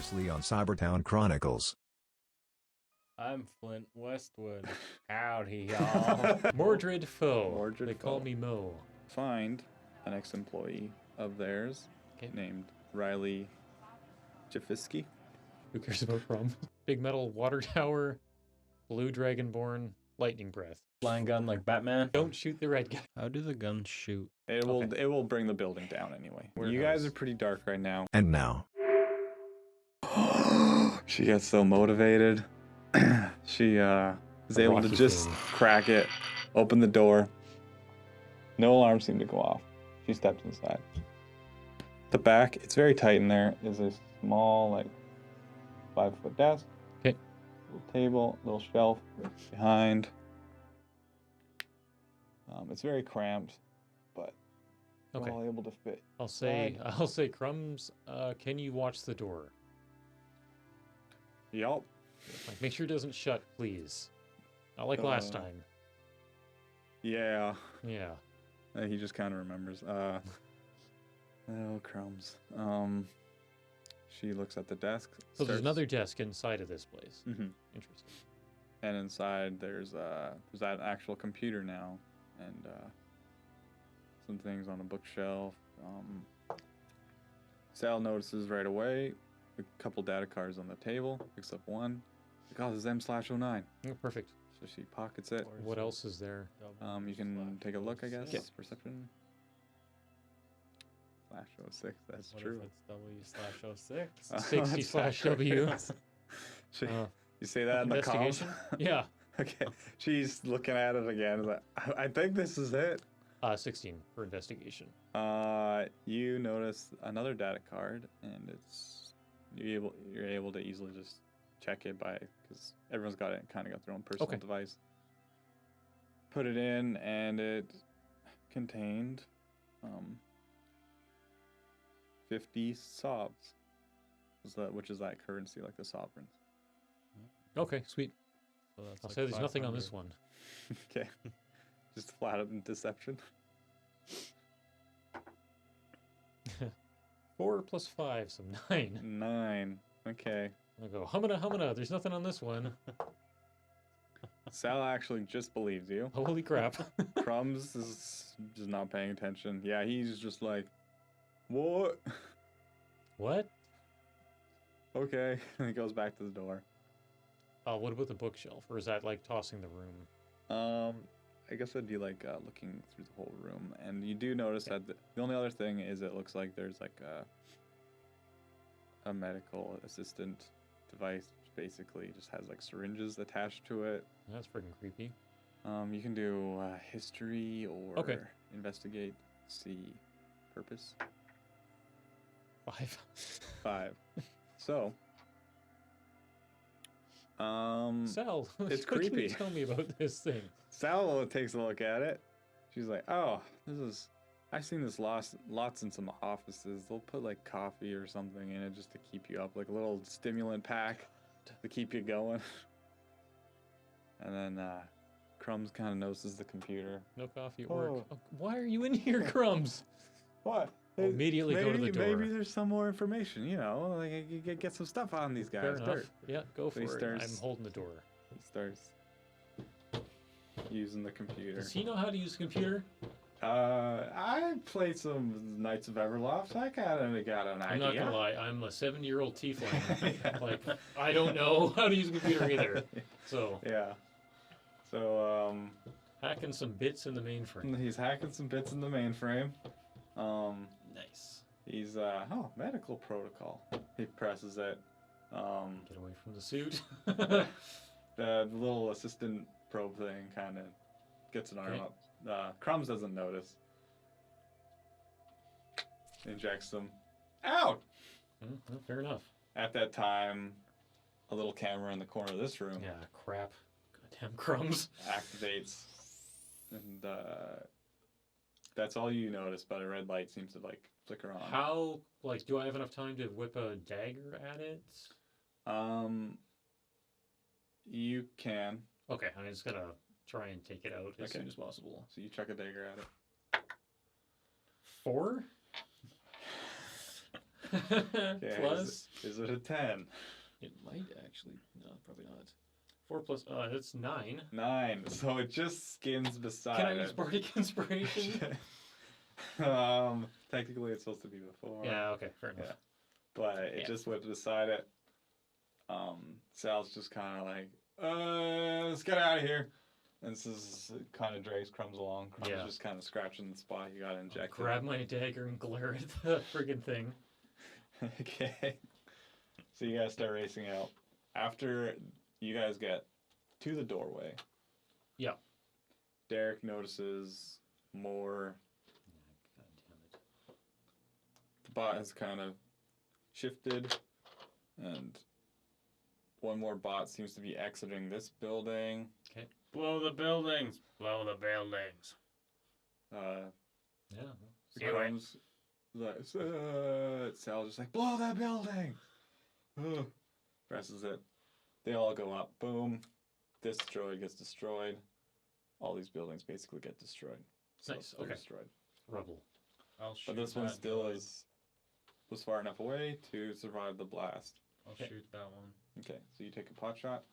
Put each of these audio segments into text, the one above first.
previously on Cybertown Chronicles. I'm Flint Westwood. Howdy, y'all. Mordred Foe. Mordred They call Foe. me Mo. Find an ex-employee of theirs named Riley Jafisky. Who cares about Crum? Big metal water tower, blue dragonborn, lightning breath. Flying gun like Batman. Don't shoot the red guy. How do the guns shoot? It will bring the building down anyway. You guys are pretty dark right now. And now, She gets so motivated. She is able to Rocky just film. crack it, open the door. No alarm seemed to go off. She steps inside. The back, it's very tight in there, is a small, like, 5-foot desk. Okay. Little table, little shelf behind. It's very cramped, but Okay. well able to fit. I'll say, Crumbs, can you watch the door? Yup. Like, make sure it doesn't shut, please. Not like last time. Yeah. Yeah. He just kind of remembers. Oh, crumbs. She looks at the desk. So there's another desk inside of this place. Mm-hmm. Interesting. And inside there's that actual computer now, and some things on a bookshelf. Sal notices right away a couple data cards on the table. Picks up one. Like, oh, this is M/09. Oh, perfect. So she pockets it. What else is there? You can take a look, I guess. Yeah. Perception. /06. That's What true. if it's W/06? 60/W. You say that in the comms? Investigation? Yeah. Okay. She's looking at it again. Like, I think this is it. 16 for investigation. You notice another data card, and you're able to easily just check it because everyone's got it, kind of got their own personal device. Put it in, and it contained 50 sobs, which is that currency, like the sovereigns. Okay, sweet. So that's I'll like say there's nothing on 500. this one. Okay. Just flat up in deception. 4 plus 5, so 9. 9. Okay. I'll go, humana, there's nothing on this one. Sal actually just believes you. Holy crap. Crumbs is just not paying attention. Yeah, he's just like, what? What? Okay. And he goes back to the door. What about the bookshelf? Or is that like tossing the room? I guess I'd be like looking through the whole room, and you do notice that the only other thing is it looks like there's like a medical assistant device, which basically just has like syringes attached to it. That's freaking creepy. You can do history or investigate, see purpose. 5. 5. So, Sal, it's what can you creepy. tell me about this thing? Sal takes a look at it. She's like, oh, I've seen this lots in some offices. They'll put like coffee or something in it just to keep you up, like a little stimulant pack to keep you going. And then Crumbs kind of notices the computer. No coffee at work. Oh, why are you in here, Crumbs? What? I'll immediately go to the door. Maybe there's some more information, like you get some stuff on these guys. Fair enough. Dirt. Yeah, go for he it. starts- I'm holding the door. He starts using the computer. Does he know how to use a computer? I played some Knights of Everloft. I kind of got an idea. I'm not gonna lie, I'm a 7-year-old tiefling. Yeah. Like, I don't know how to use a computer either. So, Yeah. So, hacking some bits in the mainframe. he's hacking some bits in the mainframe. Nice. He's, medical protocol. He presses it. Get away from the suit. The little assistant probe thing kind of gets an arm up. Crumbs doesn't notice. Injects him. Out! Well, fair enough. At that time, a little camera in the corner of this room Yeah, crap. Goddamn Crumbs. activates, and that's all you notice, but a red light seems to like flicker on. How, do I have enough time to whip a dagger at it? You can. Okay, I just gotta try and take it out as Okay. soon as possible. So you chuck a dagger at it. 4? Okay, Plus, is it a 10? it might actually. No, probably not. 4 plus. It's 9. 9. So it just skins beside Can I it. use bardic inspiration? Technically it's supposed to be before. Yeah. Okay. Fair enough. Yeah. But it just whipped beside it. Sal's just kind of like, let's get out of here. And this is kind of drags Crumbs along. Crumbs just kind of scratching the spot he got injected. Grab my dagger and glare at the friggin' thing. Okay. So you guys start racing out. After you guys get to the doorway. Yeah. Derek notices more. God damn it. The bot has kind of shifted, and one more bot seems to be exiting this building. Okay. Blow the buildings. Blow the buildings. Yeah. The Crumbs, Sal's just like, blow that building! Presses it. They all go up. Boom. This droid gets destroyed. All these buildings basically get destroyed. So Nice. they're Okay. destroyed. Rubble. I'll shoot But this one that still droid. was far enough away to survive the blast. I'll Okay. shoot that one. Okay, so you take a pot shot.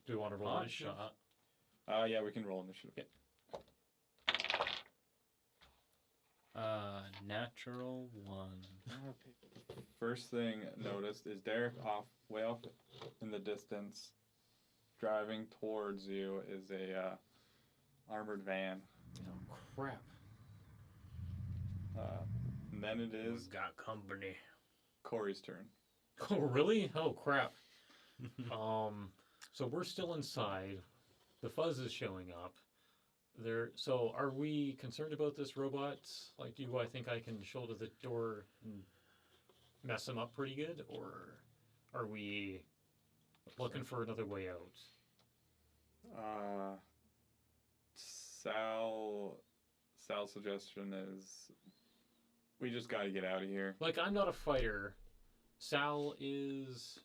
Do we want to roll Hot initiative? shot. Yeah, we can roll initiative. Okay. Natural 1. First thing noticed is Derek way off in the distance, driving towards you is a armored van. Oh crap. And then it is We've got company. Corey's turn. Oh really? Oh crap. So we're still inside. The fuzz is showing up. So are we concerned about this robot? Like, do I think I can shoulder the door and mess him up pretty good, or are we looking for another way out? Sal's suggestion is we just got to get out of here. Like, I'm not a fighter. Sal is.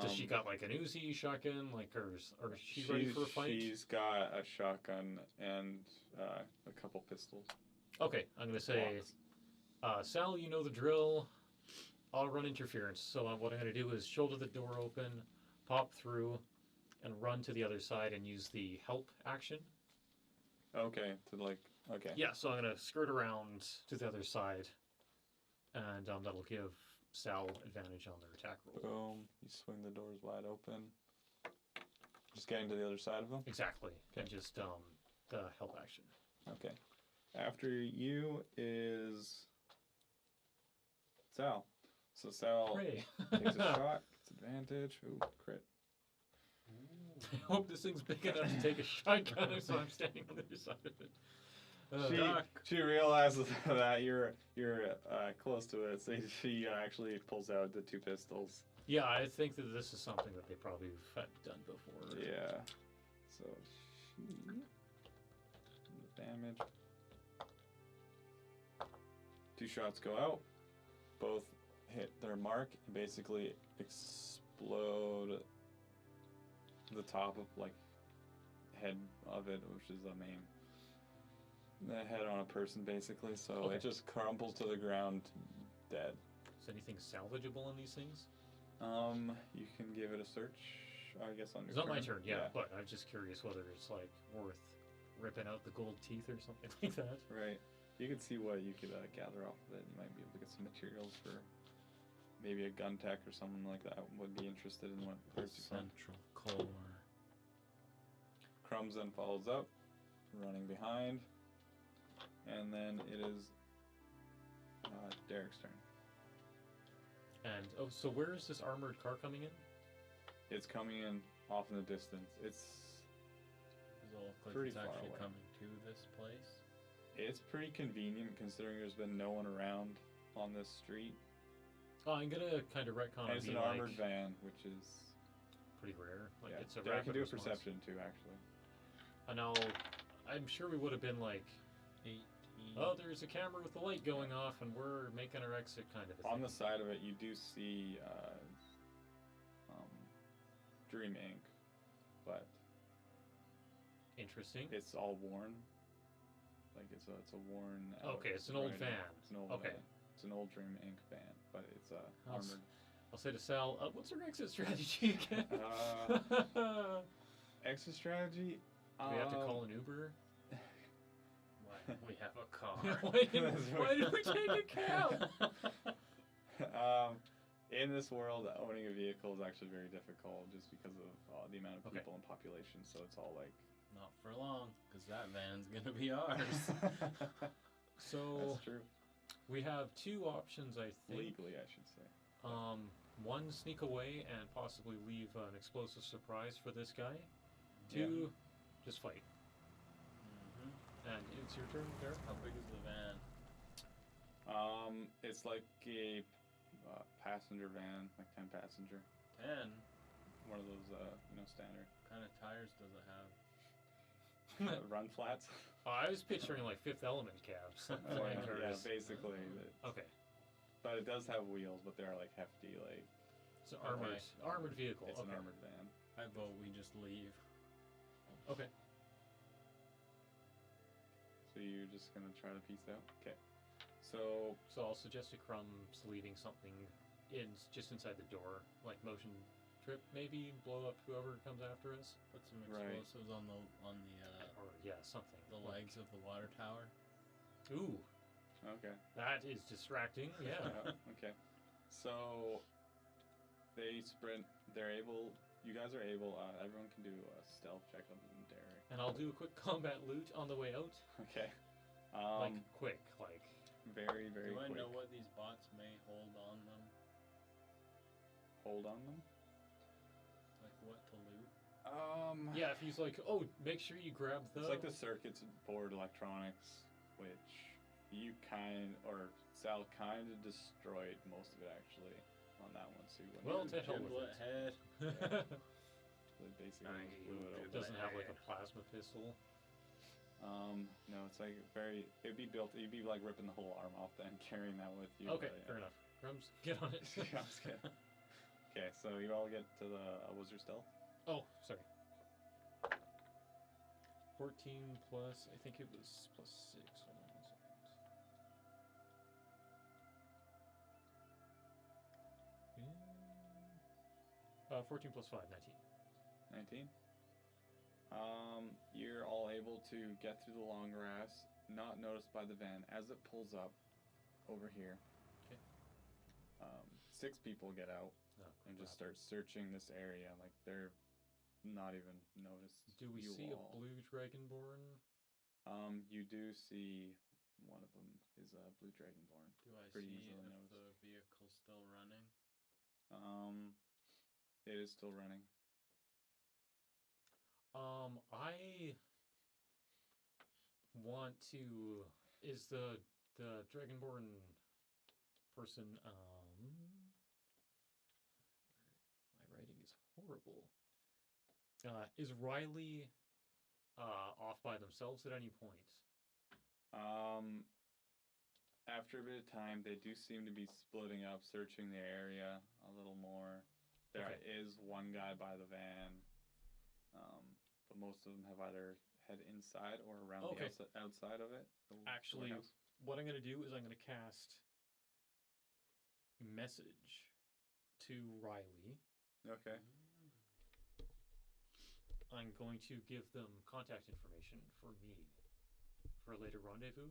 Does she got like an Uzi shotgun? Like, or is she ready for a fight? She's got a shotgun and a couple pistols. Okay, I'm gonna say, Sal, you know the drill. I'll run interference. So what I'm gonna do is shoulder the door open, pop through, and run to the other side and use the help action. Okay, okay. Yeah, so I'm gonna skirt around to the other side, and that'll give Sal advantage on their attack roll. Boom. You swing the doors wide open. Just getting to the other side of them? Exactly. Okay. And just the help action. Okay. After you is Sal. So Sal Hooray. takes a shot, gets advantage. Ooh, crit. I hope this thing's big enough to take a shotgun, so I'm standing on the other side of it. She realizes that you're close to it, so she actually pulls out the 2 pistols. Yeah, I think that this is something that they probably have done before. Yeah. So damage. 2 shots go out. Both hit their mark and basically explode the top of head of it, which is the head on a person basically. So Okay. it just crumbles to the ground, dead. Is anything salvageable in these things? You can give it a search, I guess, on your It's not turn. my turn, yeah, but I'm just curious whether it's worth ripping out the gold teeth or something like that. Right. You could see what you could gather off of it. You might be able to get some materials for maybe a gun tech or someone like that would be interested in what parts you found. Central core. Crumbs then follows up, running behind, and then it is Derek's turn. And so where is this armored car coming in? It's coming in off in the distance. Does it look like Pretty it's far actually away. coming to this place? It's pretty convenient considering there's been no one around on this street. Oh, I'm gonna kind of retcon And and it's be an armored like van, which is pretty rare. Like it's a I rapid can do a response. perception too, actually. And I'm sure we would have been like, 18. oh, there's a camera with the light going off, and we're making our exit, kind of a thing. On the side of it, you do see Dream Inc., but Interesting. it's all worn. Like it's a worn. out Okay, it's an old right van. now. It's an old Okay. van. It's an old Dream Inc. van, but it's I'll s- armored. I'll say to Sal, what's our exit strategy again? Exit strategy. Do we have to call an Uber? Why? We have a car. why did we take a cab? In this world, owning a vehicle is actually very difficult just because of the amount of Okay. people and population. So it's all like. Not for long, because that van's gonna be ours. So That's true. we have two options, I think. Legally, I should say. One, sneak away and possibly leave an explosive surprise for this guy. Two, just fight. Mm-hmm. And it's your turn, Derek. How big is the van? It's like a passenger van, like 10 passenger. 10. One of those, standard What kind of tires does it have? run flats. I was picturing like Fifth Element cabs. Flying Yeah, cars. basically. Okay. But it does have wheels, but they're like hefty. Like It's an armored vehicle. it's Okay. an armored van. I vote we just leave. Okay. So you're just gonna try to piece out. Okay. So So I'll suggest to Crumbs leaving something just inside the door, like motion trip, maybe blow up whoever comes after us, Put some Right. explosives on the or yeah, something. legs of the water tower. Ooh, okay. that is distracting. Yeah. Yeah, okay. So they sprint. They're able. You guys are able. Everyone can do a stealth check other than Derek. And I'll do a quick combat loot on the way out, Okay. like quick, like. Very, very Do I quick. know what these bots may hold on them? Hold on them. Like what to loot? Yeah, if he's like, oh, make sure you grab the. It's like the circuits board electronics, which Sal kind of destroyed most of it actually on that one too. Well, to hell with Giblet it. head. They basically I just blew it hate open. Doesn't have like a plasma pistol. No, it's like it'd be built. You'd be like ripping the whole arm off then, carrying that with you. Okay, but, yeah. fair enough. Crumbs, get on it. Yeah, I'm just kidding. Okay, so you all get to the. Was your stealth? Oh, sorry. 14 plus, I think it was plus 6. Hold on 1 second. 14 plus 5, 19. 19. You're all able to get through the long grass, not noticed by the van as it pulls up over here. Okay. 6 people get out Oh, and just crap. start searching this area. Like they're not even noticed. Do we you see all. a blue dragonborn? You do see one of them is a blue dragonborn. Do I Pretty see easily if noticed. the vehicle's still running? It is still running. I want to. Is the dragonborn person? My writing is horrible. Is Riley off by themselves at any point? After a bit of time, they do seem to be splitting up, searching the area a little more. There is one guy by the van, but most of them have either head inside or around the outside of it. Actually, what I'm going to do is I'm going to cast message to Riley. Okay. I'm going to give them contact information for me for a later rendezvous.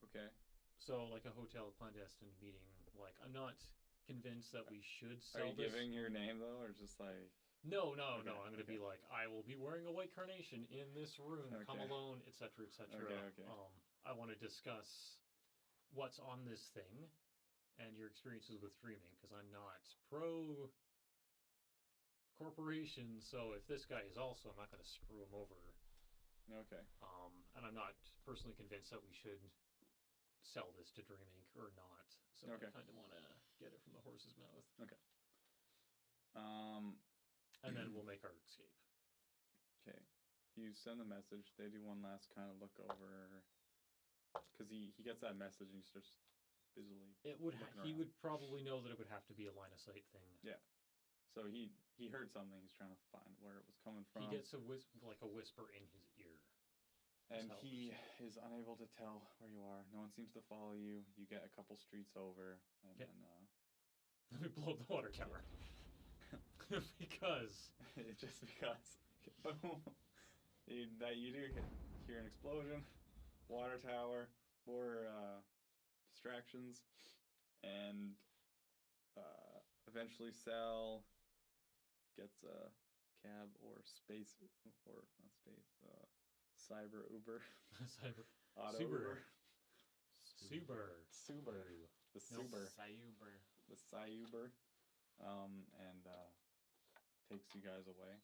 Okay. So, like a hotel clandestine meeting. Like, I'm not convinced that we should sell Are you this. giving your name though, or just like? No. Okay, I'm going to be like, I will be wearing a white carnation in this room. Come Okay. alone, etc., etc. Okay. I want to discuss what's on this thing and your experiences with dreaming, because I'm not pro corporation. So if this guy is also, I'm not going to screw him over. Okay. And I'm not personally convinced that we should sell this to Dream Inc. or not. So I kind of want to get it from the horse's mouth. Okay. And then we'll make our escape. Okay. You send the message. They do one last kind of look over, because he gets that message and he starts busily. It would. looking He around. would probably know that it would have to be a line of sight thing. Yeah. So he heard something. He's trying to find where it was coming from. He gets a whisper in his ear. And helps. he is unable to tell where you are. No one seems to follow you. You get a couple streets over, and Okay. then Let me blow up the water tower. Because just because you do hear an explosion, water tower, more distractions, and eventually Sal gets a cab or space or not space cyber Uber Cyber auto Subaru. Uber Suber. the Nope. Suber Sayuber. the Cyuber and takes you guys away.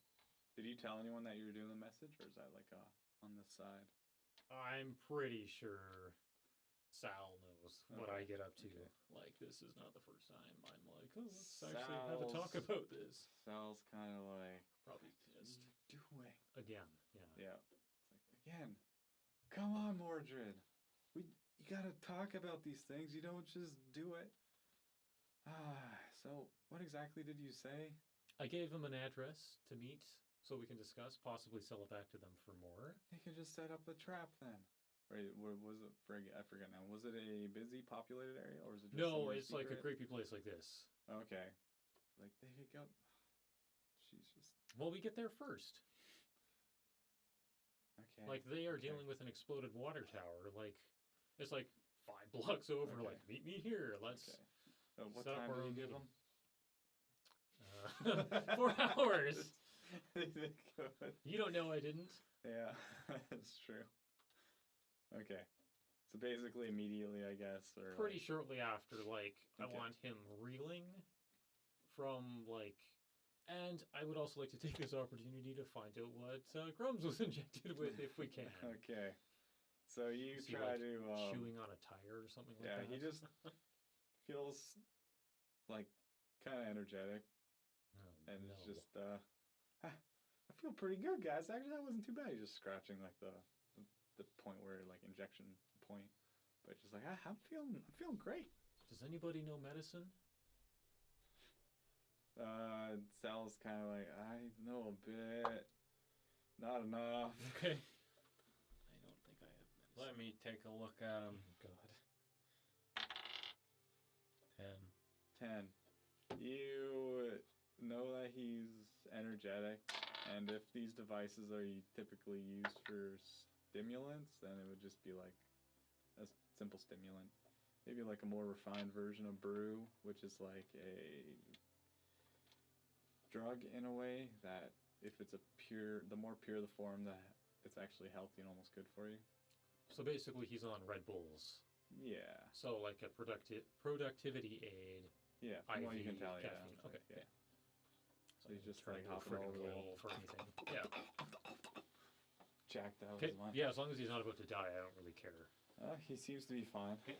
Did you tell anyone that you were doing the message, or is that like on the side? I'm pretty sure Sal knows what I get up to. Okay. Like, this is not the first time I'm like, oh, let's actually have a talk Sal's- about this. Sal's kind of like, Probably pissed. doing? Again, yeah. Yeah. It's like, again, come on, Mordred. You gotta talk about these things. You don't just do it. So what exactly did you say? I gave him an address to meet so we can discuss, possibly sell it back to them for more. They could just set up a trap then. Right, where was it? I forget now. Was it a busy, populated area, or was it just No, somewhere it's like a secret? creepy place like this. Okay. Like, they could go... She's just... Well, we get there first. Okay. Like, they are okay. dealing with an exploded water tower. Like, it's like 5 blocks over. Okay. Like, meet me here. Let's Okay. What set up time our did you own give meeting. them? 4 hours. Good. You don't know I didn't. Yeah, that's true. Okay. So basically immediately, I guess, or Pretty like, shortly after, like, I Okay. want him reeling from, like... And I would also like to take this opportunity to find out what Crumbs was injected with, if we can. Okay. So you Is he, try like, to chewing on a tire or something like yeah, that? he just feels like kind of energetic, Oh, and no. it's just I feel pretty good, guys. Actually, that wasn't too bad. He's just scratching like the point where like injection point, but just like I'm feeling great. Does anybody know medicine? Sal's kind of like, I know a bit, not enough. Okay. I don't think I have medicine. Let me take a look at him. Oh, God. 10. 10. You know that he's energetic, and if these devices are typically used for stimulants, then it would just be like a simple stimulant. Maybe like a more refined version of brew, which is like a drug in a way that if it's the more pure the form, that it's actually healthy and almost good for you. So basically, he's on Red Bulls. Yeah. So like a productivity aid. Yeah, from what you can IV tell, yeah. caffeine. it's like, Okay. yeah. So he's I can just, turn like, into a hopping friggin' over the- wall for anything. Yeah. Jacked out Okay. his mind. Yeah, as long as he's not about to die, I don't really care. He seems to be fine. Okay.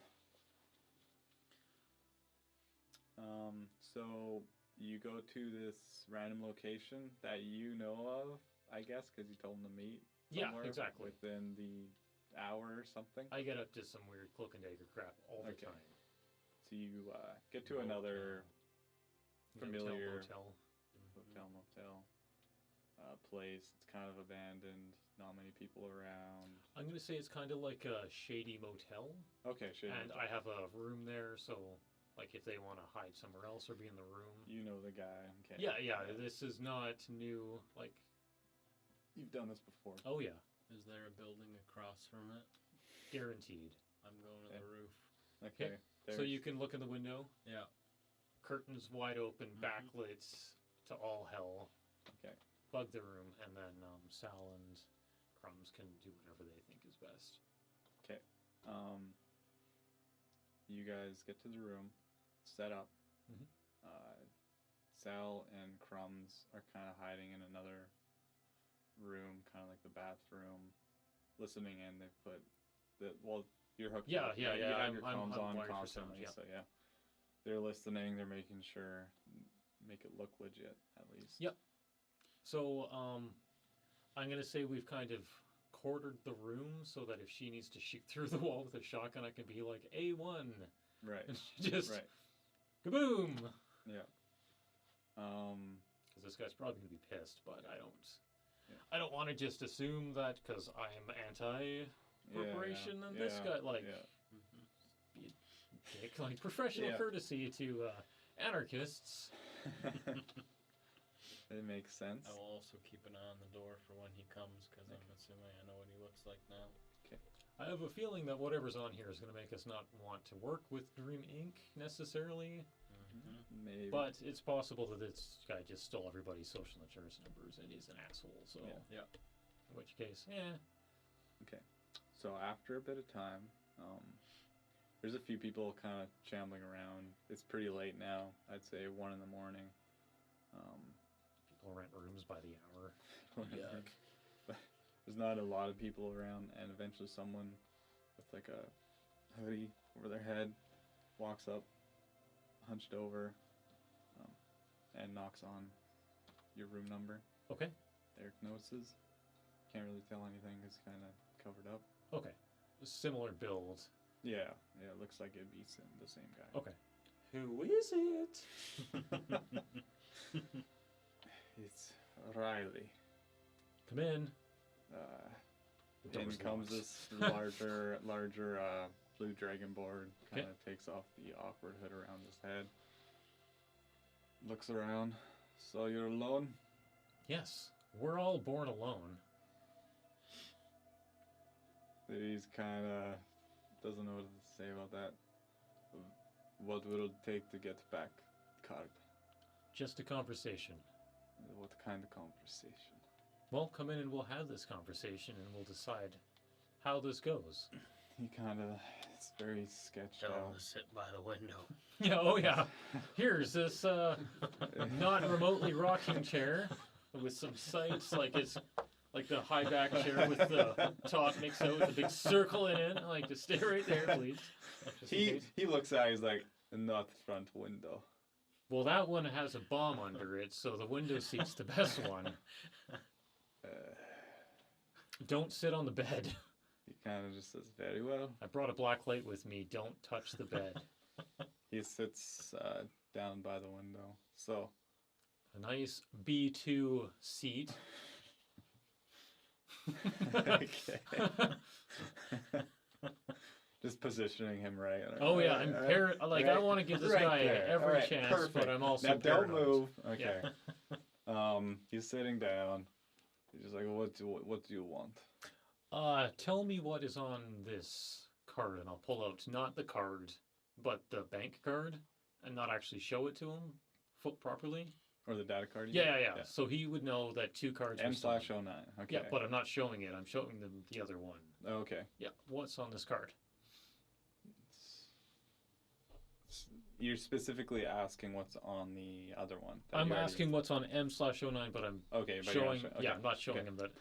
So you go to this random location that you know of, I guess, because you told him to meet Yeah, somewhere exactly. within the hour or something. I get up to some weird cloak and dagger crap all the Okay. time. So you get to another familiar Motel. hotel, motel place. It's kind of abandoned, not many people around. I'm gonna say it's kind of like a shady motel, Okay, shady and motel. I have a room there, so like if they want to hide somewhere else or be in the room. You know the guy. Okay. Yeah. This is not new. Like, You've done this before. oh yeah, Is there a building across from it? guaranteed. I'm going to Okay. the roof. Okay. So you can look in the window. Yeah. Curtains wide open, Mhm. backlit to all hell. Okay. Bug the room, and then Sal and Crumbs can do whatever they think is best. Okay. You guys get to the room, set up. Mhm. Sal and Crumbs are kind of hiding in another room, kind of like the bathroom, listening in. They put you're hooked Yeah, up. yeah, right? yeah, You have I'm- your I'm comms on wired for sound, constantly, yeah. so yeah. They're listening. They're making sure, make it look legit at least. Yep. So I'm gonna say we've kind of quartered the room so that if she needs to shoot through the wall with a shotgun, I can be like A1, Right. and she just Right. kaboom. Yeah. Because this guy's probably gonna be pissed, but I don't. I don't want to just assume that because I am anti-corporation and this guy, like, be a dick, like professional courtesy to anarchists. It makes sense. I will also keep an eye on the door for when he comes, because I'm assuming I know what he looks like now. Okay. I have a feeling that whatever's on here is going to make us not want to work with Dream Inc. necessarily. Maybe. But it's possible that this guy just stole everybody's social insurance numbers and he's an asshole. So, Yeah. In which case, Okay. So after a bit of time, there's a few people kind of shambling around. It's pretty late now. I'd say 1 in the morning. People rent rooms by the hour. Yuck. But there's not a lot of people around, and eventually someone with like a hoodie over their head walks up, hunched over, and knocks on your room number. Okay. Eric notices. Can't really tell anything. It's kind of covered up. Okay. Similar build. Yeah, it looks like it'd be the same guy. Okay. Who is it? It's Riley. Come in. In comes this larger blue dragonborn. Kind of takes off the awkward hood around his head. Looks around. So you're alone? Yes. We're all born alone. He's kind of doesn't know what to say about that. What will it take to get back card? Just a conversation. What kind of conversation? Well, come in and we'll have this conversation and we'll decide how this goes. He kind of is very sketched Tell him out. to sit by the window. Yeah, oh yeah. Here's this not remotely rocking chair with some sights, like it's like the high back chair with the top mixed out with a big circle in it. Like to stay right there, please. He looks at it, he's like, not front window. Well, that one has a bomb under it, so the window seat's the best one. Don't sit on the bed. He kind of just says, very well. I brought a black light with me. Don't touch the bed. He sits down by the window. So, A nice B2 seat. okay. Just positioning him right. Oh yeah, I'm I want to give this guy every chance, perfect. but I'm also now don't paranoid. move. Okay. He's sitting down. He's just like, what do you want? Tell me what is on this card, and I'll pull out not the card, but the bank card, and not actually show it to him properly. Or the data card? Yeah. So he would know that 2 cards were stolen. M/09. Okay. Yeah, but I'm not showing it. I'm showing them the other one. Okay. Yeah. What's on this card? You're specifically asking what's on the other one. I'm asking what's on M/09, but I'm okay, but showing. okay. Yeah, I'm not showing him, but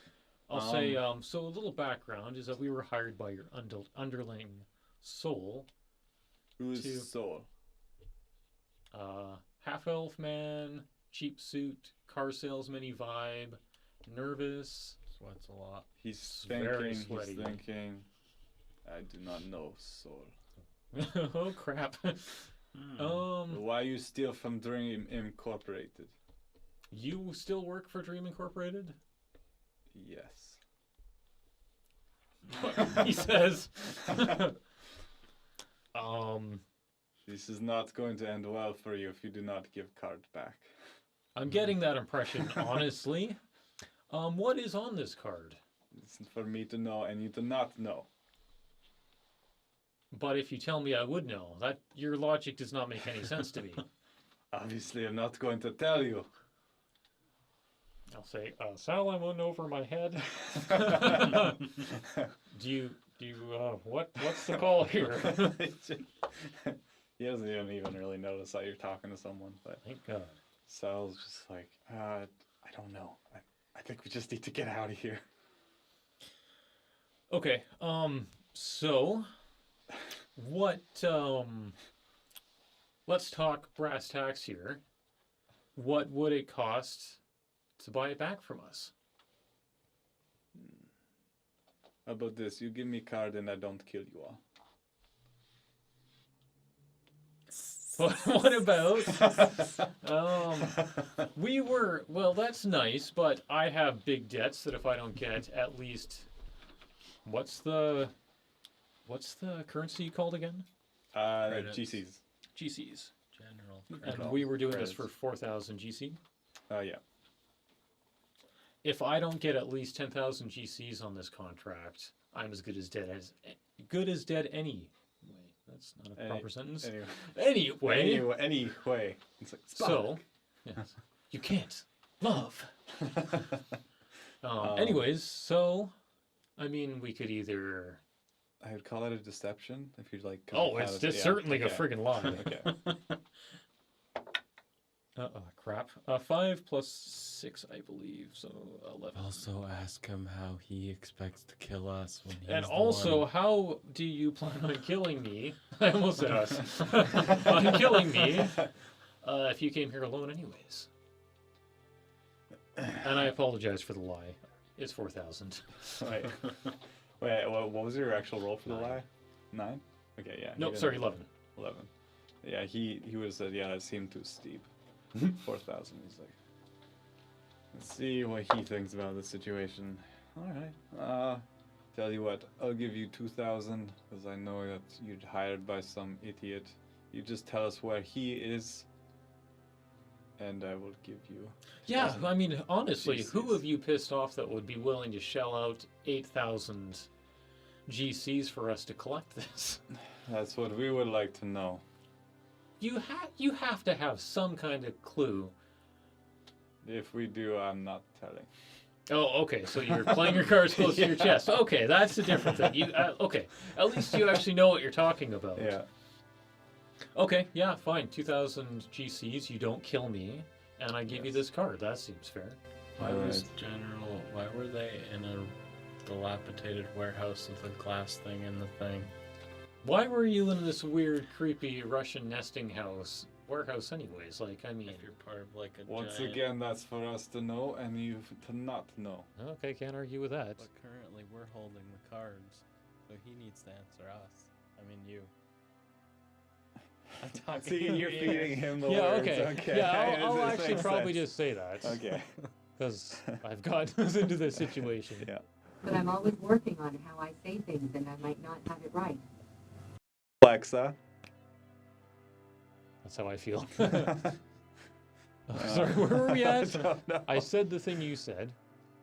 I'll say. So a little background is that we were hired by your underling Soul. Who's Soul? Half elf man, cheap suit, car salesman vibe, nervous. Sweats a lot. He's very thinking. sweaty. He's thinking. I do not know Soul. Oh crap. Why you steal from Dream Incorporated? You still work for Dream Incorporated? Yes. He says. This is not going to end well for you if you do not give card back. I'm getting that impression, honestly. What is on this card? It's for me to know, and you do not know. But if you tell me, I would know. That your logic does not make any sense to me. Obviously, I'm not going to tell you. I'll say, Sal, I'm on over my head. do you, what's the call here? He doesn't even really notice that you're talking to someone, but Thank God. Sal's just like, I don't know. I think we just need to get out of here. Okay, so, what, let's talk brass tacks here. What would it cost to buy it back from us? How about this? You give me card and I don't kill you all. What about? Well, that's nice, but I have big debts that if I don't get at least, what's the currency called again? Credits. GCs. GCs. General. And credit. we were doing this Credits. for 4,000 GC. Yeah. If I don't get at least 10,000 GCs on this contract, I'm as good as dead anyway. That's not a proper sentence. Anyway. It's like, So, yes, you can't love. Anyways, so, I mean, we could either. I would call that a deception if you're like. Oh, it's certainly a friggin' lie. Okay. Crap. 5 plus 6, I believe, so 11. Also ask him how he expects to kill us when he's And the also, one. how do you plan on killing me? I almost said us. On killing me, if you came here alone anyways. And I apologize for the lie. It's 4,000. Wait, what was your actual roll for the 9. lie? 9? Okay, yeah. No, sorry, 11. 11. Yeah, he would have said, yeah, it seemed too steep. 4,000. He's like, let's see what he thinks about the situation. All right. Tell you what, I'll give you 2,000 because I know that you're hired by some idiot. You just tell us where he is, and I will give you. Yeah, I mean, honestly, who GCs. have you pissed off that would be willing to shell out 8,000 GCs for us to collect this? That's what we would like to know. You have to have some kind of clue. If we do, I'm not telling. Oh, okay. So you're playing your cards close to your chest. Okay, that's a different thing. Okay. At least you actually know what you're talking about. Yeah. Okay. Yeah. Fine. 2,000 GCs. You don't kill me, and I give you Yes. this card. That seems fair. Why was Alright. General? Why were they in a dilapidated warehouse with a glass thing in the thing? Why were you in this weird, creepy Russian nesting warehouse, anyways? Like, I mean. If you're part of like a Once giant. again, that's for us to know and you to not know. Okay, can't argue with that. But currently we're holding the cards, so he needs to answer us. I mean you. I'm talking See, in you're your feeding ear. him the Yeah. words. Okay. Yeah. I'll This actually makes probably sense. just say that. Okay. Because I've gotten us into this situation. Yeah. But I'm always working on how I say things, and I might not have it right. Alexa. That's how I feel. Sorry, where were we I at? don't know. I said the thing you said.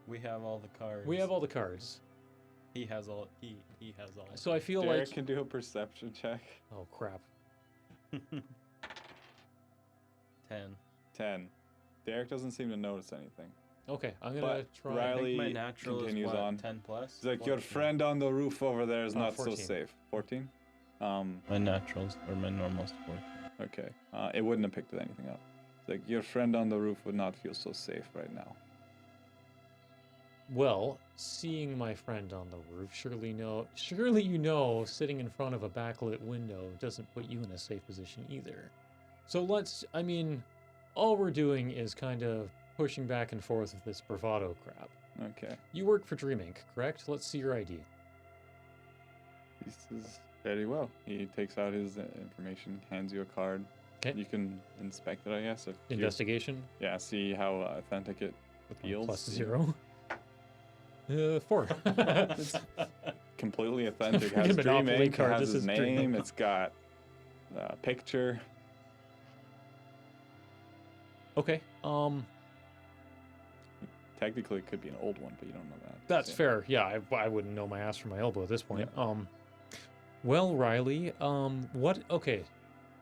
We have all the cards. We have all the cards. He has all. He has all. So I feel Derek like. can do a perception check. Oh, crap. 10. 10. Derek doesn't seem to notice anything. Okay, I'm going to But try. Riley- I think my natural continues is what, on. 10 plus. He's like, your 14. friend on the roof over there is not 14. so safe. 14? My naturals or my normal's 14. Okay. It wouldn't have picked anything up. It's like, your friend on the roof would not feel so safe right now. Well, seeing my friend on the roof, surely you know sitting in front of a backlit window doesn't put you in a safe position either. So all we're doing is kind of pushing back and forth with this bravado crap. Okay. You work for Dream Inc., correct? Let's see your ID. This is very well. He takes out his information, hands you a card. 'Kay. You can inspect it, I guess. If you- Investigation yeah, see how authentic it with my feels. plus 0. 4. It's completely authentic. It Freaking has Dream Monopoly Inc. It card, has this his is Dream name. Inc. It's got a picture. Okay. Technically, it could be an old one, but you don't know that. That's So- fair. Yeah, I wouldn't know my ass from my elbow at this point. Well, Riley, what? Okay,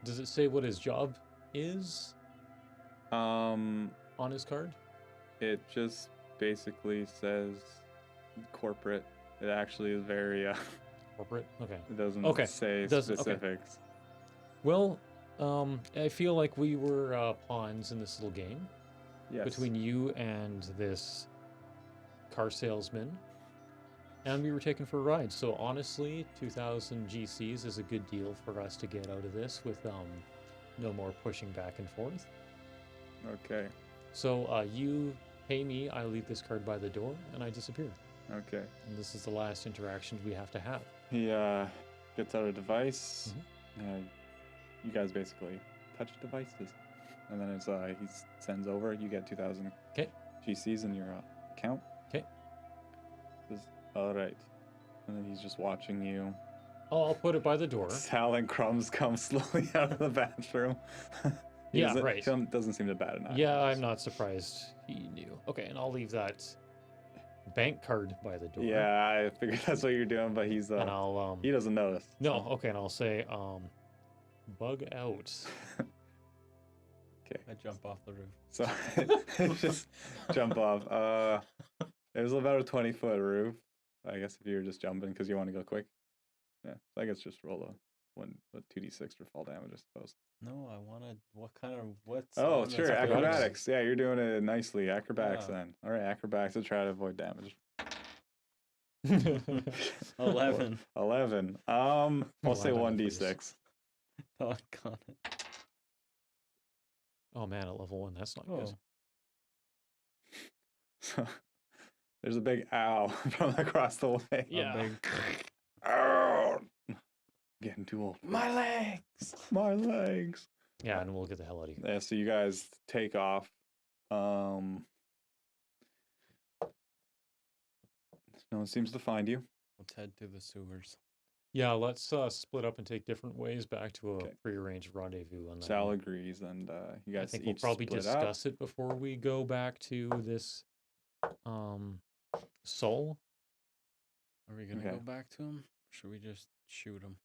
does it say what his job is Um, on his card? it just basically says corporate. It actually is very. Corporate. Okay. It doesn't Okay, say doesn't- okay. specifics. Well, I feel like we were pawns in this little game Yes. between you and this car salesman, and we were taken for a ride. So honestly, 2,000 GCs is a good deal for us to get out of this with no more pushing back and forth. Okay. So you pay me, I leave this card by the door, and I disappear. Okay. And this is the last interaction we have to have. He gets out a device. Mm-hmm. You guys basically touch devices. And then he sends over. You get 2,000 Okay. GCs in your account. Okay. Says, all right. And then he's just watching you. Oh, I'll put it by the door. Sal and Crumbs come slowly out of the bathroom. Yeah, right. Doesn't seem to bat an eye. Yeah, I'm not surprised he knew. Okay, and I'll leave that bank card by the door. Yeah, I figured that's what you're doing, but he's And I'll he doesn't notice. no, okay, and I'll say bug out. Okay. I jump off the roof. So just jump off. It was about a 20-foot roof. I guess if you were just jumping because you want to go quick. Yeah. So I guess just roll a 2d6 for fall damage, I suppose. No, I wanted what's Oh, on this sure, book? acrobatics. Yeah, you're doing it nicely. Acrobatics Yeah. then. All right, acrobatics to try to avoid damage. 11. 11. I'll say 1d6. Doggone it. Oh man, at level 1, that's not good. Oh. So there's a big ow from across the way. Yeah. A big Ow! Getting too old. my legs. My legs. Yeah, and we'll get the hell out of here. Yeah, so you guys take off. No one seems to find you. Let's head to the sewers. Yeah, let's split up and take different ways back to a Okay. prearranged rendezvous. And Sal agrees, and you I guys think each we'll probably split discuss it before we go back to this soul. Are we gonna Okay. go back to him? Should we just shoot him?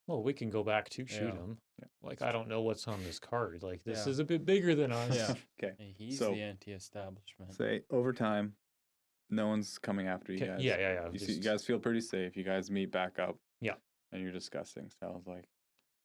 Well, we can go back to shoot Yeah. him. Yeah. Like, I don't know what's on this card. Like, this Yeah. is a bit bigger than us. Yeah. Okay. Hey, he's So- the anti-establishment. Say over time, no one's coming after you Okay, guys. yeah. You just- guys feel pretty safe. You guys meet back up. Yeah. And you're discussing. Sal's like,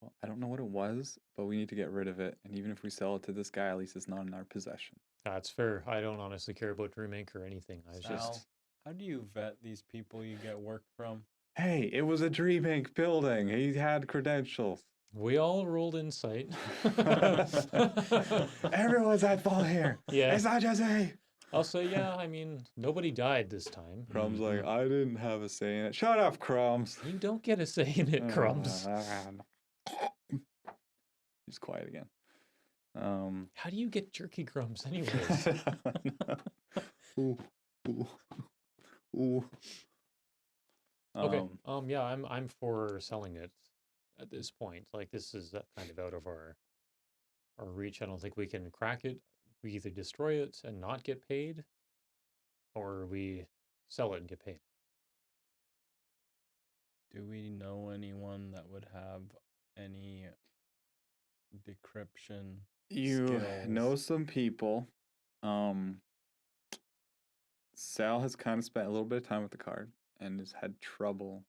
well, I don't know what it was, but we need to get rid of it. And even if we sell it to this guy, at least it's not in our possession. That's fair. I don't honestly care about Dream Inc. or anything. I Sal, just how do you vet these people you get work from? Hey, it was a Dream Inc. building. He had credentials. we all rolled insight. Everyone's at fault here. Yeah. It's not just me. I'll say, yeah, I mean, nobody died this time. Crumbs like, I didn't have a say in it. Shut up, Crumbs. You don't get a say in it, Crumbs. He's quiet again. How do you get jerky crumbs anyways? Ooh, ooh, ooh. Okay. Yeah, I'm for selling it at this point. Like, this is kind of out of our reach. I don't think we can crack it. We either destroy it and not get paid, or we sell it and get paid. Do we know anyone that would have any decryption? You skills? know some people. Sal has kind of spent a little bit of time with the card and has had trouble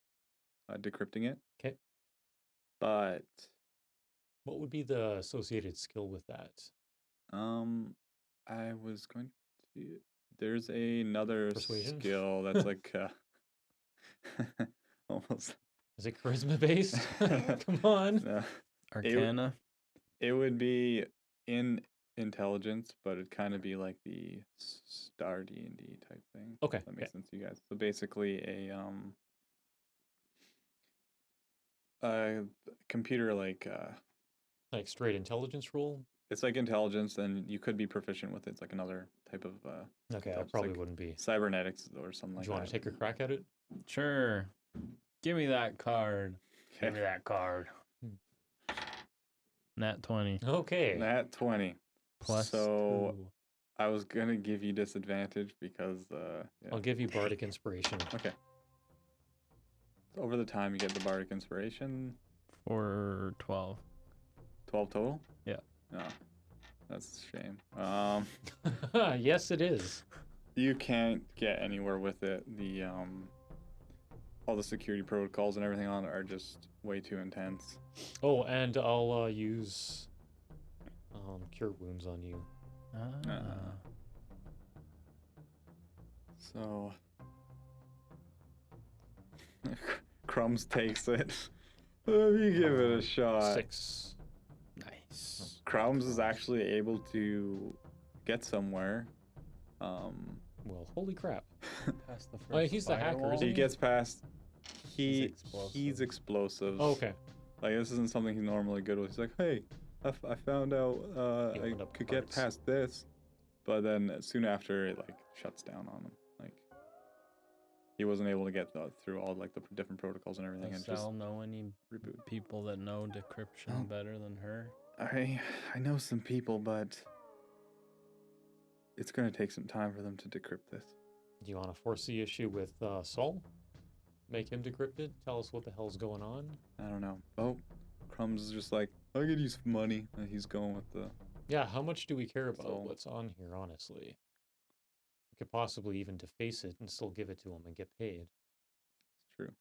decrypting it. 'Kay. But What would be the associated skill with that? I was going to. There's another Persuasion? skill that's like almost. Is it charisma based? Come on. Arcana? It would be in intelligence, but it'd kind of be like the star D&D type thing. Okay. If that makes sense to you guys. So basically a computer like Like straight intelligence roll? it's like intelligence, and you could be proficient with it. It's like another type of Okay, I intelligence, probably like wouldn't be. cybernetics or something Do like you want that. to take a crack at it? Sure. Give me that card. Okay. Give me that card. Nat 20. Okay. Nat 20. Plus So 2. I was gonna give you disadvantage because yeah. I'll give you bardic inspiration. Okay. So over the time you get the bardic inspiration. For 12. 12 total? Yeah. No. That's a shame. Yes, it is. You can't get anywhere with it. The all the security protocols and everything on it are just way too intense. Oh, and I'll use cure wounds on you. So Crumbs takes it. Let me give it a shot. 6. Nice. Crumbs is actually able to get somewhere. Well, holy crap. Past the first Oh, he's the hacker, firewall. isn't He gets past. He's He's explosive. Oh, okay. Like this isn't something he's normally good with. He's like, hey, I found out He I opened up could get cards. past this, but then soon after it like shuts down on him. Like he wasn't able to get through all like the different protocols and everything, Does and just Sal know any reboot. people that know decryption Oh. better than her? I know some people, but it's gonna take some time for them to decrypt this. Do you want to force the issue with Saul? Make him decrypt it? Tell us what the hell's going on? I don't know. Oh, Crumbs is just like, I could use money, and he's going with the. Yeah, how much do we care about Saul. what's on here, honestly? We could possibly even deface it and still give it to him and get paid. It's true.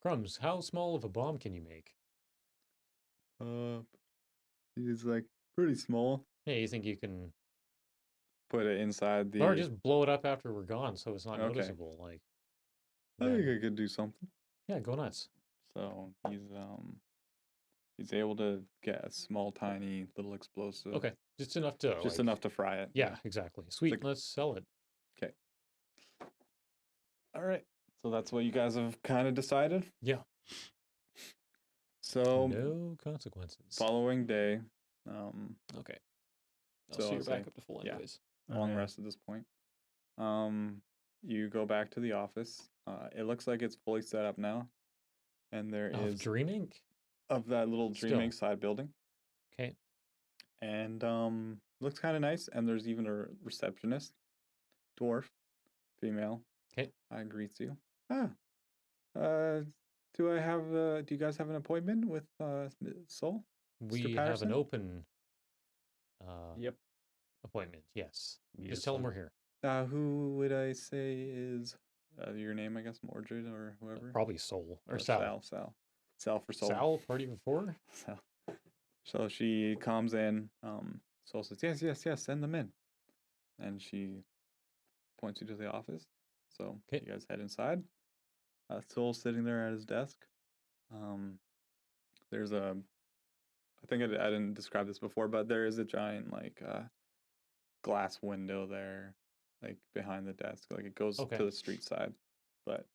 Crumbs, how small of a bomb can you make? He's like pretty small. Hey, you think you can... Put it inside the. Or just blow it up after we're gone so it's not Okay. noticeable, like... I think then- I could do something. Yeah, go nuts. So he's able to get a small, tiny little explosive. Okay, just enough to... Just like- enough to fry it. Yeah, exactly. Sweet, like- let's sell it. Okay. All right. So that's what you guys have kind of decided. Yeah. So No consequences. following day, Okay. So So I'll you're back say- up to full yeah. anyways. long Okay. rest at this point. You go back to the office. It looks like it's fully set up now, and there Of is Dream Inc. of that little Dream Still. Inc. side building, Okay. and looks kind of nice. And there's even a receptionist, dwarf, female. 'Kay. I greets you. Do I have? Do you guys have an appointment with Soul? We have an Patterson? open Yep. appointment, yes. Yes, Just tell him sir. we're here. Who would I say is your name? I guess Mordred or whoever. Probably Soul. Or Oh, Sal. Sal for Soul. Sal, party before? So, so she comes in. Soul says, "Yes, yes, yes, send them in," and she points you to the office. So 'Kay. you guys head inside. Soul's sitting there at his desk. There's a. I think I didn't describe this before, but there is a giant like glass window there, like behind the desk. Like it goes Okay. to the street side, but.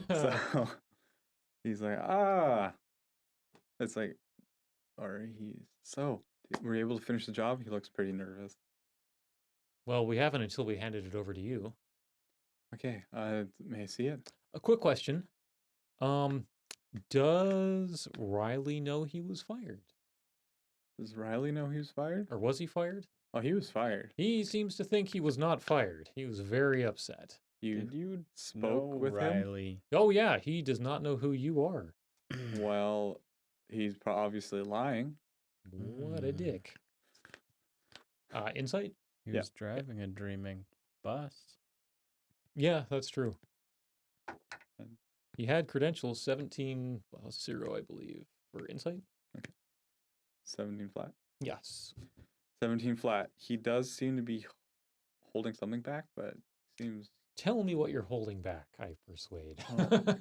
So he's like, it's like, or were you able to finish the job? He looks pretty nervous. Well, we haven't until we handed it over to you. Okay, may I see it? A quick question. Does Riley know he was fired? Does Riley know he was fired? Or was he fired? Oh, he was fired. He seems to think he was not fired. He was very upset. Did you spoke know with him? Riley? Oh yeah, he does not know who you are. Well, he's obviously lying. What a dick. Insight? He Yeah. was driving a dreaming bus. Yeah, that's true. And- He had credentials 17, well, 0, I believe, for insight. 17 flat. Yes. 17 flat. He does seem to be holding something back, but seems Tell me what you're holding back, I persuade.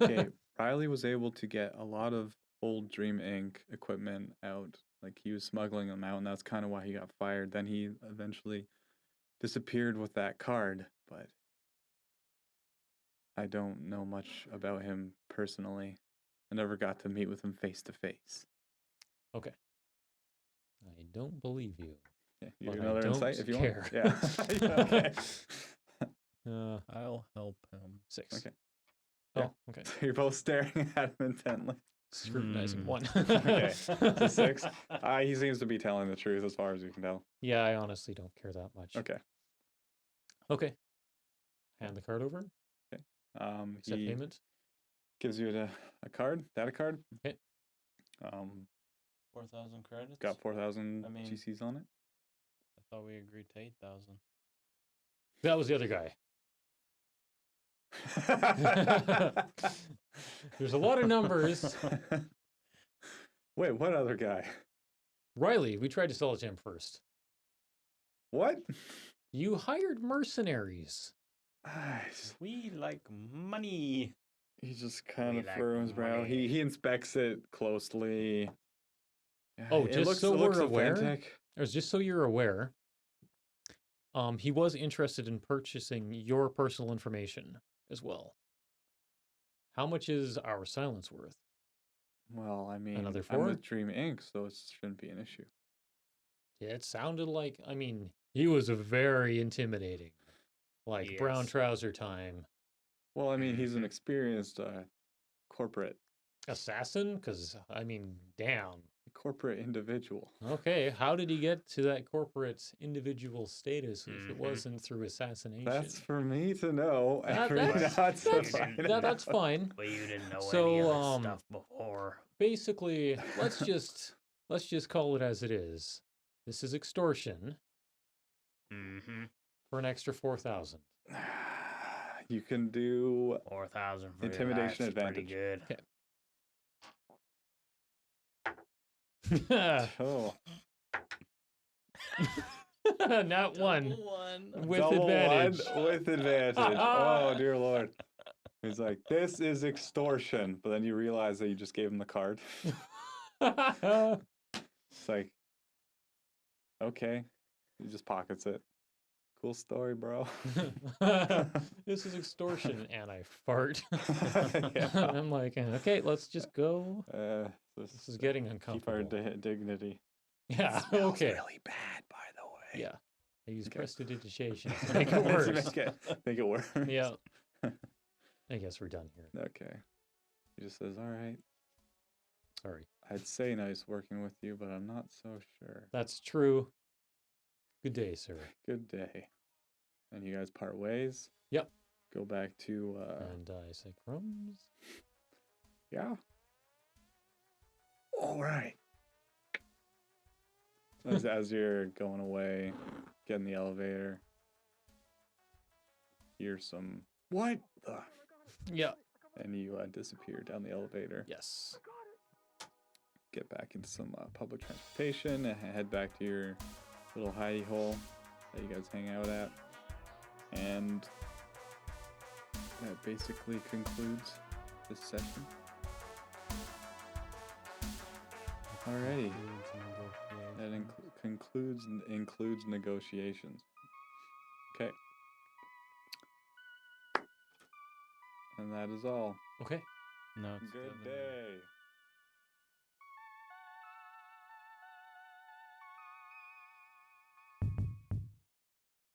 okay. Riley was able to get a lot of old Dream Inc. equipment out. Like he was smuggling them out, and that's kind of why he got fired. Then he eventually disappeared with that card, but I don't know much about him personally. I never got to meet with him face to face. Okay. I don't believe you. Yeah, you But have I another insight don't if you care. want. Yeah. Okay. I'll help him. 6. Okay. Oh, Yeah. okay. You're both staring at him intently. Scrutinizing Hmm. 1. Okay, so 6. He seems to be telling the truth as far as you can tell. Yeah, I honestly don't care that much. Okay. Okay. Hand the card over. Accept He payment. gives you a card, data card. Okay. 4,000 credits? Got 4,000 I mean- GCs on it. I thought we agreed to 8,000. That was the other guy. There's a lot of numbers. Wait, what other guy? Riley, we tried to sell it to him first. What? You hired mercenaries. We like money. He just kind We of like furrows his brow. money. He inspects it closely. Yeah, Oh, it just looks, so it looks we're aware? authentic. Or just so you're aware, he was interested in purchasing your personal information as well. How much is our silence worth? Well, I mean, Another I'm 4? with Dream Inc., so it shouldn't be an issue. Yeah, it sounded like, I mean, he was very intimidating. Like brown Yes. trouser time. Well, I mean, he's an experienced corporate Assassin? Because, I mean, damn. individual. Okay, how did he get to that corporate individual status if it Mhm. wasn't through assassination? That's for me to know. That- and for that's- not to that's- find that's out. fine. But you didn't know So, any of this stuff before. Basically, let's just call it as it is. This is extortion Mm-hmm. for an extra 4,000. You can do 4,000 for Intimidation your life is advantage. pretty good. oh Not one Double one. with double advantage. one with advantage. Oh dear lord. He's like, this is extortion, but then you realize that you just gave him the card. It's like, okay, he just pockets it. Cool story, bro. This is extortion, and I fart. Yeah. I'm like, okay, let's just go. This is getting Keep uncomfortable. our dignity. Yeah, Smells okay. really bad, by the way. Yeah, I use Okay. prestidigitation to make it worse. make it worse. Yeah. I guess we're done here. Okay. He just says, all right. Sorry. I'd say nice working with you, but I'm not so sure. That's true. Good day, sir. Good day. And you guys part ways. Yep. Go back to And I say crumbs. yeah. All right. As you're going away, get in the elevator, hear some what the, Yeah. and you disappear down the elevator. Yes. Get back into some public transportation and head back to your little hidey hole that you guys hang out at. And that basically concludes this session. Alrighty. That includes negotiations. Okay. And that is all. Okay. No, it's Good still in- day.